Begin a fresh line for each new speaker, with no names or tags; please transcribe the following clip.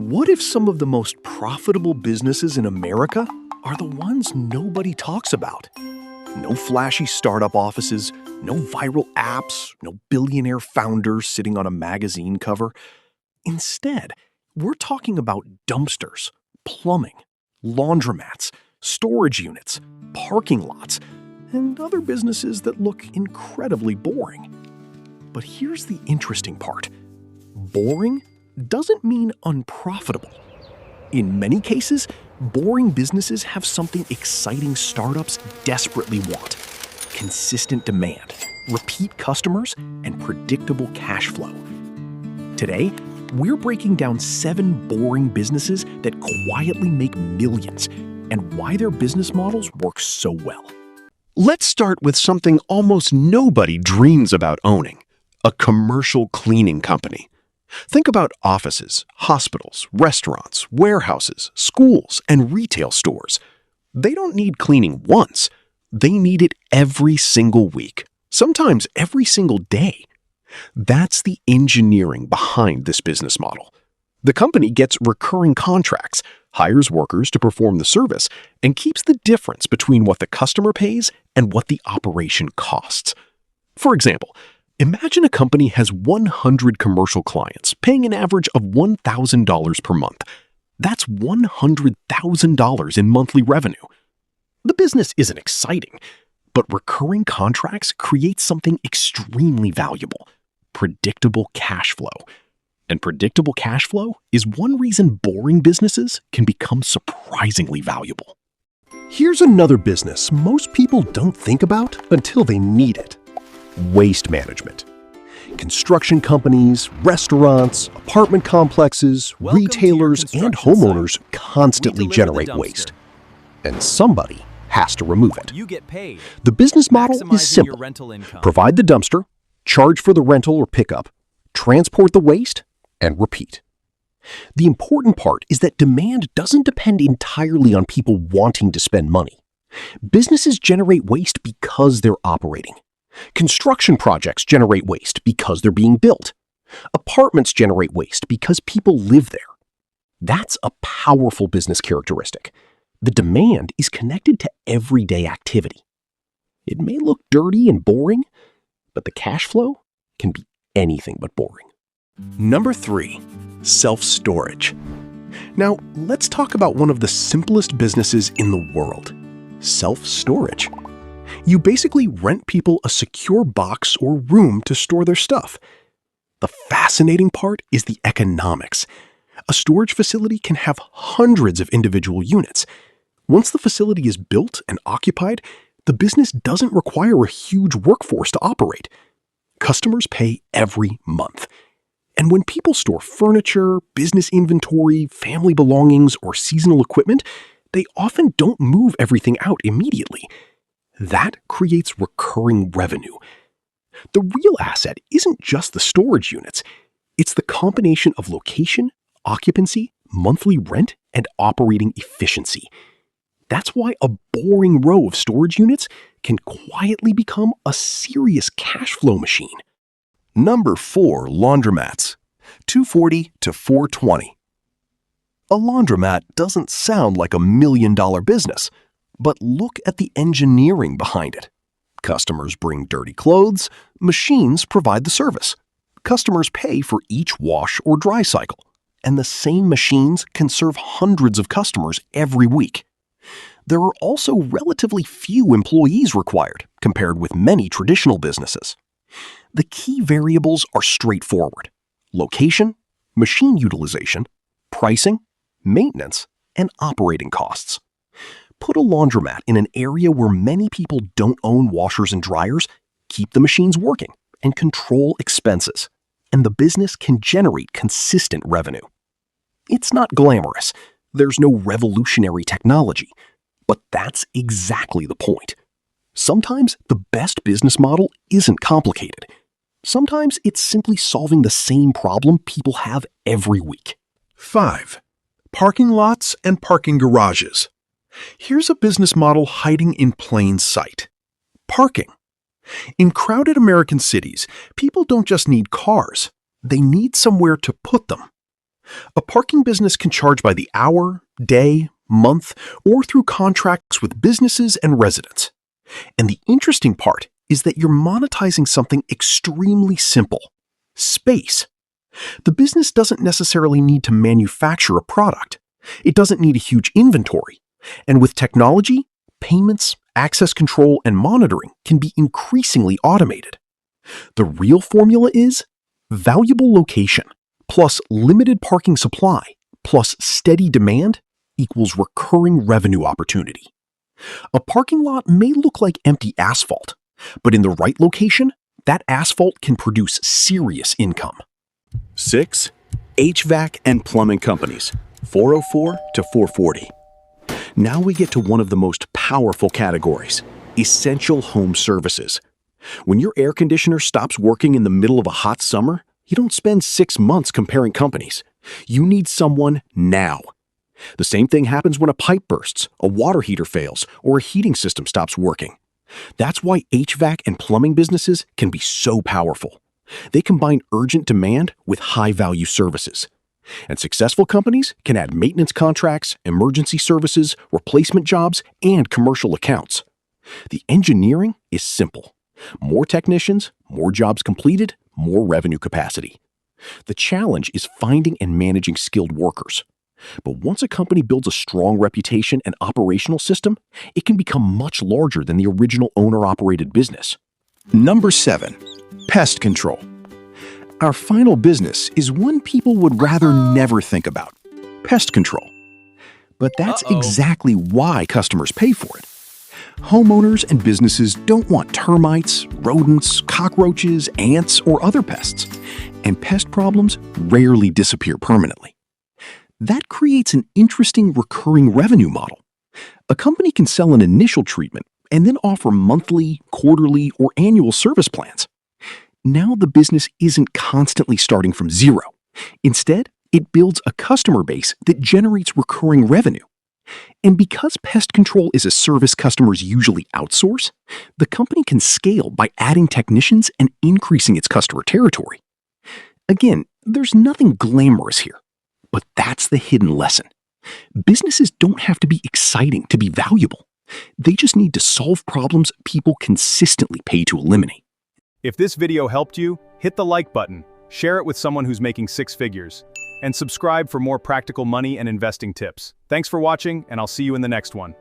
What if some of the most profitable businesses in America are the ones nobody talks about? No flashy startup offices, no viral apps, no billionaire founders sitting on a magazine cover. Instead, we're talking about dumpsters, plumbing, laundromats, storage units, parking lots, and other businesses that look incredibly boring. But here's the interesting part. Boring doesn't mean unprofitable. In many cases, boring businesses have something exciting startups desperately want: consistent demand, repeat customers, and predictable cash flow. Today, we're breaking down 7 boring businesses that quietly make millions and why their business models work so well.
Let's start with something almost nobody dreams about owning: a commercial cleaning company. Think about offices, hospitals, restaurants, warehouses, schools, and retail stores. They don't need cleaning once. They need it every single week, sometimes every single day. That's the engineering behind this business model. The company gets recurring contracts, hires workers to perform the service, and keeps the difference between what the customer pays and what the operation costs. For example, imagine a company has 100 commercial clients paying an average of $1,000 per month. That's $100,000 in monthly revenue. The business isn't exciting, but recurring contracts create something extremely valuable: predictable cash flow. And predictable cash flow is one reason boring businesses can become surprisingly valuable.
Here's another business most people don't think about until they need it: waste management. Construction companies, restaurants, apartment complexes, retailers, and homeowners constantly generate waste. And somebody has to remove it. The business model is simple: provide the dumpster, charge for the rental or pickup, transport the waste, and repeat. The important part is that demand doesn't depend entirely on people wanting to spend money. Businesses generate waste because they're operating. Construction projects generate waste because they're being built. Apartments generate waste because people live there. That's a powerful business characteristic. The demand is connected to everyday activity. It may look dirty and boring, but the cash flow can be anything but boring. Number 3, self-storage. Now, let's talk about one of the simplest businesses in the world: self-storage. You basically rent people a secure box or room to store their stuff. The fascinating part is the economics. A storage facility can have hundreds of individual units. Once the facility is built and occupied, the business doesn't require a huge workforce to operate. Customers pay every month. And when people store furniture, business inventory, family belongings, or seasonal equipment, they often don't move everything out immediately. That creates recurring revenue. The real asset isn't just the storage units. It's the combination of location, occupancy, monthly rent, and operating efficiency. That's why a boring row of storage units can quietly become a serious cash flow machine. Number 4, laundromats. $240 to $420. A laundromat doesn't sound like a million-dollar business, but look at the engineering behind it. Customers bring dirty clothes, machines provide the service. Customers pay for each wash or dry cycle, and the same machines can serve hundreds of customers every week. There are also relatively few employees required compared with many traditional businesses. The key variables are straightforward: location, machine utilization, pricing, maintenance, and operating costs. Put a laundromat in an area where many people don't own washers and dryers, keep the machines working, and control expenses, and the business can generate consistent revenue. It's not glamorous. There's no revolutionary technology, but that's exactly the point. Sometimes the best business model isn't complicated. Sometimes it's simply solving the same problem people have every week. 5. Parking lots and parking garages. Here's a business model hiding in plain sight: parking. In crowded American cities, people don't just need cars, they need somewhere to put them. A parking business can charge by the hour, day, month, or through contracts with businesses and residents. And the interesting part is that you're monetizing something extremely simple: space. The business doesn't necessarily need to manufacture a product. It doesn't need a huge inventory. And with technology, payments, access control, and monitoring can be increasingly automated. The real formula is valuable location plus limited parking supply plus steady demand equals recurring revenue opportunity. A parking lot may look like empty asphalt, but in the right location, that asphalt can produce serious income.
6. HVAC and plumbing companies, 404 to 440. Now we get to one of the most powerful categories: essential home services. When your air conditioner stops working in the middle of a hot summer, you don't spend 6 months comparing companies. You need someone now. The same thing happens when a pipe bursts, a water heater fails, or a heating system stops working. That's why HVAC and plumbing businesses can be so powerful. They combine urgent demand with high-value services. And successful companies can add maintenance contracts, emergency services, replacement jobs, and commercial accounts. The engineering is simple: more technicians, more jobs completed, more revenue capacity. The challenge is finding and managing skilled workers. But once a company builds a strong reputation and operational system, it can become much larger than the original owner-operated business. Number 7. Pest control. Our final business is one people would rather never think about: pest control. But that's exactly why customers pay for it. Homeowners and businesses don't want termites, rodents, cockroaches, ants, or other pests, and pest problems rarely disappear permanently. That creates an interesting recurring revenue model. A company can sell an initial treatment and then offer monthly, quarterly, or annual service plans. Now the business isn't constantly starting from zero. Instead, it builds a customer base that generates recurring revenue. And because pest control is a service customers usually outsource, the company can scale by adding technicians and increasing its customer territory. Again, there's nothing glamorous here, but that's the hidden lesson. Businesses don't have to be exciting to be valuable. They just need to solve problems people consistently pay to eliminate.
If this video helped you, hit the like button, share it with someone who's making 6 figures, and subscribe for more practical money and investing tips. Thanks for watching, and I'll see you in the next one.